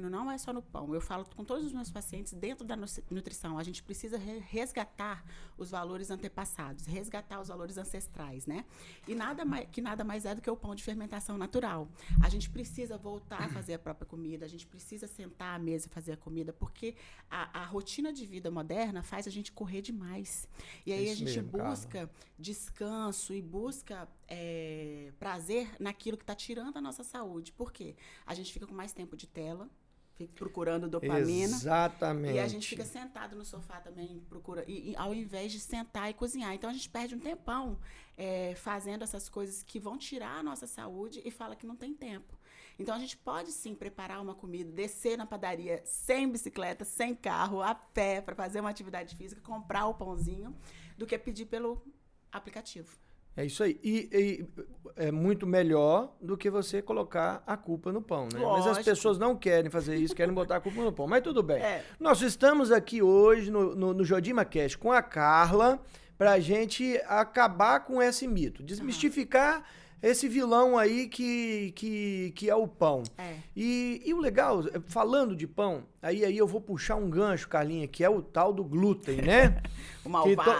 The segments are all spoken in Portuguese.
Júnior, não é só no pão. Eu falo com todos os meus pacientes, dentro da nutrição, a gente precisa resgatar os valores antepassados, resgatar os valores ancestrais, né? E nada mais é do que o pão de fermentação natural. A gente precisa voltar a fazer a própria comida, a gente precisa sentar à mesa e fazer a comida, porque a rotina de vida moderna faz a gente correr demais. E aí a gente busca descanso e busca prazer naquilo que está tirando a nossa saúde. Por quê? A gente fica com mais tempo de tela, fica procurando dopamina. Exatamente. E a gente fica sentado no sofá também, ao invés de sentar e cozinhar. Então, a gente perde um tempão fazendo essas coisas que vão tirar a nossa saúde e fala que não tem tempo. Então, a gente pode, sim, preparar uma comida, descer na padaria sem bicicleta, sem carro, a pé, para fazer uma atividade física, comprar o pãozinho, do que pedir pelo aplicativo. É isso aí. E é muito melhor do que você colocar a culpa no pão, né? Lógico. Mas as pessoas não querem fazer isso, querem botar a culpa no pão. Mas tudo bem. Nós estamos aqui hoje no Jodima Cast com a Carla pra gente acabar com esse mito, desmistificar esse vilão aí que é o pão. E o legal, falando de pão, aí eu vou puxar um gancho, Carlinha, que é o tal do glúten, né?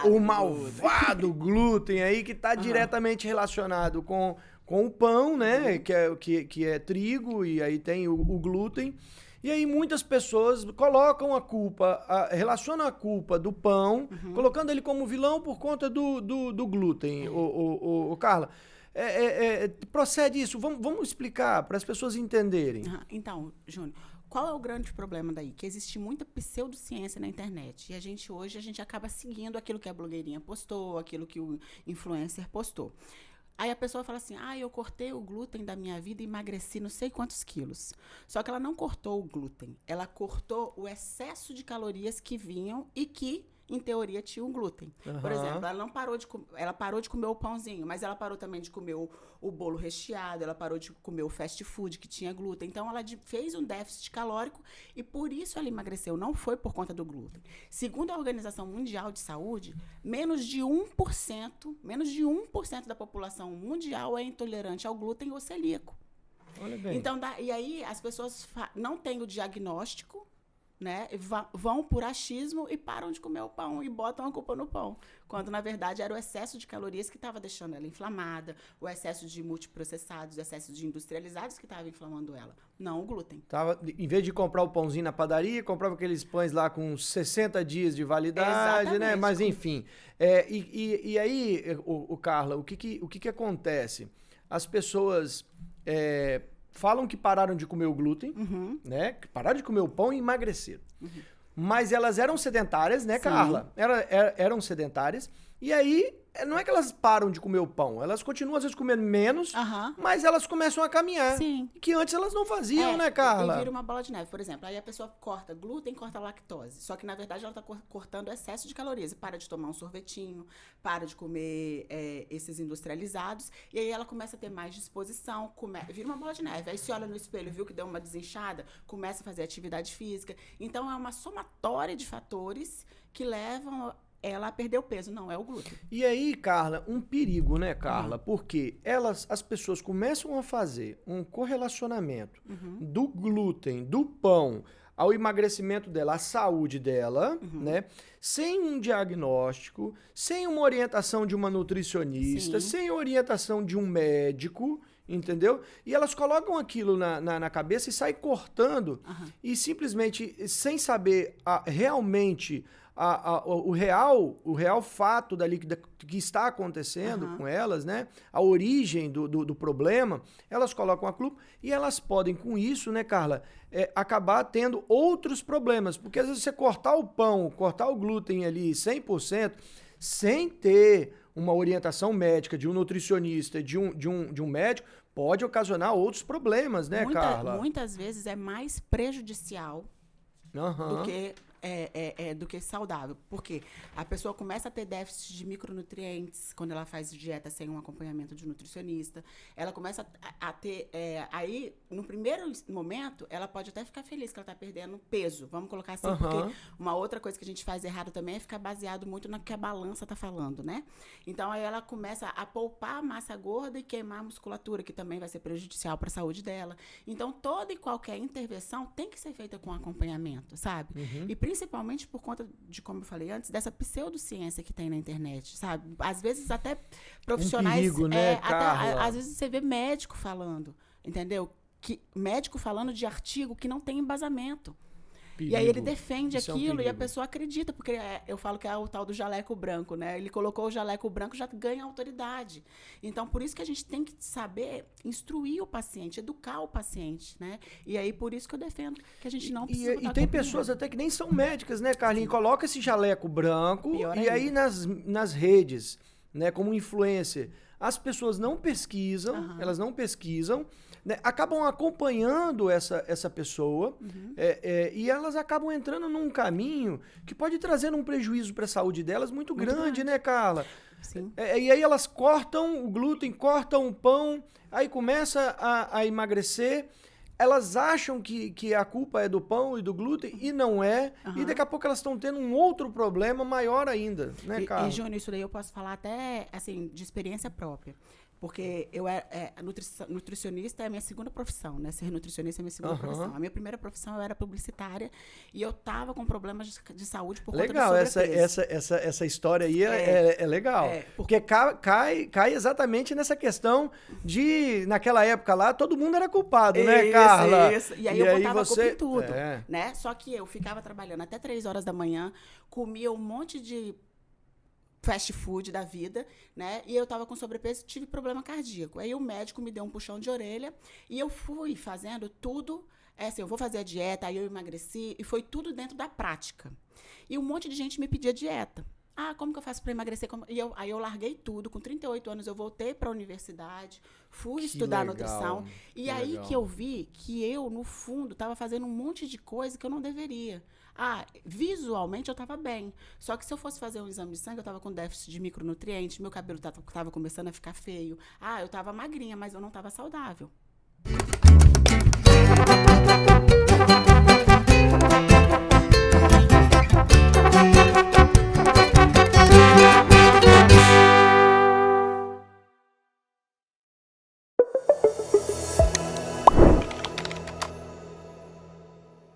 O malvado glúten aí, que está diretamente relacionado com o pão, né? Que é trigo, e aí tem o glúten. E aí muitas pessoas colocam a culpa, relacionam a culpa do pão, colocando ele como vilão por conta do glúten, Carla. Procede isso. Vamos explicar para as pessoas entenderem. Então, Júnior, qual é o grande problema daí? Que existe muita pseudociência na internet. E hoje a gente acaba seguindo aquilo que a blogueirinha postou, aquilo que o influencer postou. Aí a pessoa fala assim, eu cortei o glúten da minha vida e emagreci não sei quantos quilos. Só que ela não cortou o glúten. Ela cortou o excesso de calorias que vinham e que, em teoria, tinha um glúten. Por exemplo, ela parou de comer o pãozinho, mas ela parou também de comer o bolo recheado, ela parou de comer o fast food que tinha glúten. Então, ela fez um déficit calórico e por isso ela emagreceu. Não foi por conta do glúten. Segundo a Organização Mundial de Saúde, menos de 1% da população mundial é intolerante ao glúten ou celíaco. Olha bem. Então, e aí as pessoas não têm o diagnóstico, né? Vão por achismo e param de comer o pão e botam a culpa no pão, quando na verdade era o excesso de calorias que estava deixando ela inflamada, o excesso de multiprocessados, o excesso de industrializados que estava inflamando ela, não o glúten. Em vez de comprar o pãozinho na padaria, comprava aqueles pães lá com 60 dias de validade, exatamente, né? Mas enfim, e aí, Carla, o que acontece? As pessoas falam que pararam de comer o glúten, né? Que pararam de comer o pão e emagreceram. Mas elas eram sedentárias, né, Carla? Eram sedentárias. E aí, não é que elas param de comer o pão. Elas continuam, às vezes, comendo menos, mas elas começam a caminhar. Sim. Que antes elas não faziam, né, Carla? E vira uma bola de neve, por exemplo. Aí a pessoa corta glúten, corta lactose. Só que, na verdade, ela está cortando excesso de calorias. E para de tomar um sorvetinho, para de comer esses industrializados. E aí ela começa a ter mais disposição, vira uma bola de neve. Aí se olha no espelho, viu que deu uma desinchada, começa a fazer atividade física. Então, é uma somatória de fatores que levam ela perdeu peso, não é o glúten. E aí, Carla, um perigo, né, Carla? Porque as pessoas começam a fazer um correlacionamento do glúten, do pão, ao emagrecimento dela, à saúde dela, né? Sem um diagnóstico, sem uma orientação de uma nutricionista, sem orientação de um médico, entendeu? E elas colocam aquilo na cabeça e saem cortando e simplesmente sem saber realmente o real fato dali que está acontecendo com elas, né? A origem do problema, elas colocam a culpa e elas podem, com isso, né, Carla, acabar tendo outros problemas. Porque às vezes você cortar o pão, cortar o glúten ali 100%, sem ter uma orientação médica de um nutricionista, de um médico, pode ocasionar outros problemas, né, Carla? Muitas vezes é mais prejudicial do que do que saudável. Porque a pessoa começa a ter déficit de micronutrientes quando ela faz dieta sem um acompanhamento de nutricionista. Ela começa a ter... aí, no primeiro momento, ela pode até ficar feliz que ela está perdendo peso. Vamos colocar assim, porque uma outra coisa que a gente faz errado também é ficar baseado muito no que a balança está falando, né? Então, aí ela começa a poupar a massa gorda e queimar a musculatura, que também vai ser prejudicial para a saúde dela. Então, toda e qualquer intervenção tem que ser feita com acompanhamento, sabe? E principalmente por conta de, como eu falei antes, dessa pseudociência que tem na internet, sabe? Às vezes até profissionais... perigo, né, Carla? às vezes você vê médico falando, entendeu? Médico falando de artigo que não tem embasamento. Perigo. E aí ele defende Isso aquilo e a perigo. pessoa acredita, porque eu falo que é o tal do jaleco branco, né? Ele colocou o jaleco branco, já ganha autoridade. Então, por isso que a gente tem que saber instruir o paciente, educar o paciente, né? E aí, por isso que eu defendo que a gente não precisa E tem pessoas até que nem são médicas, né, Carlinhos? Coloca esse jaleco branco Pior e aí ainda. nas redes, né, como influencer, as pessoas não pesquisam, elas não pesquisam, né, acabam acompanhando essa pessoa e elas acabam entrando num caminho que pode trazer um prejuízo para a saúde delas muito grande, né, Carla? Sim. E aí elas cortam o glúten, cortam o pão, aí começa a emagrecer. Elas acham que a culpa é do pão e do glúten e não é. E daqui a pouco elas estão tendo um outro problema maior ainda, né, Carla? E, Júnior, isso daí eu posso falar até, assim, de experiência própria. Porque nutricionista é a minha segunda profissão, né? Ser nutricionista é a minha segunda profissão. A minha primeira profissão eu era publicitária e eu tava com problemas de saúde por conta do sobrepeso. Essa história aí é legal. Porque cai exatamente nessa questão de, naquela época lá, todo mundo era culpado, né, Carla? Isso. E aí eu botava a culpa em tudo, né? Só que eu ficava trabalhando até 3 horas da manhã, comia um monte de fast food da vida, né? E eu tava com sobrepeso e tive problema cardíaco. Aí o médico me deu um puxão de orelha e eu fui fazendo tudo, assim, eu vou fazer a dieta, aí eu emagreci e foi tudo dentro da prática. E um monte de gente me pedia dieta. Ah, como que eu faço para emagrecer? Aí eu larguei tudo. Com 38 anos eu voltei para a universidade, fui estudar nutrição. E aí que eu vi que eu, no fundo, estava fazendo um monte de coisa que eu não deveria. Visualmente eu estava bem. Só que se eu fosse fazer um exame de sangue, eu estava com déficit de micronutrientes, meu cabelo estava começando a ficar feio. Eu estava magrinha, mas eu não estava saudável.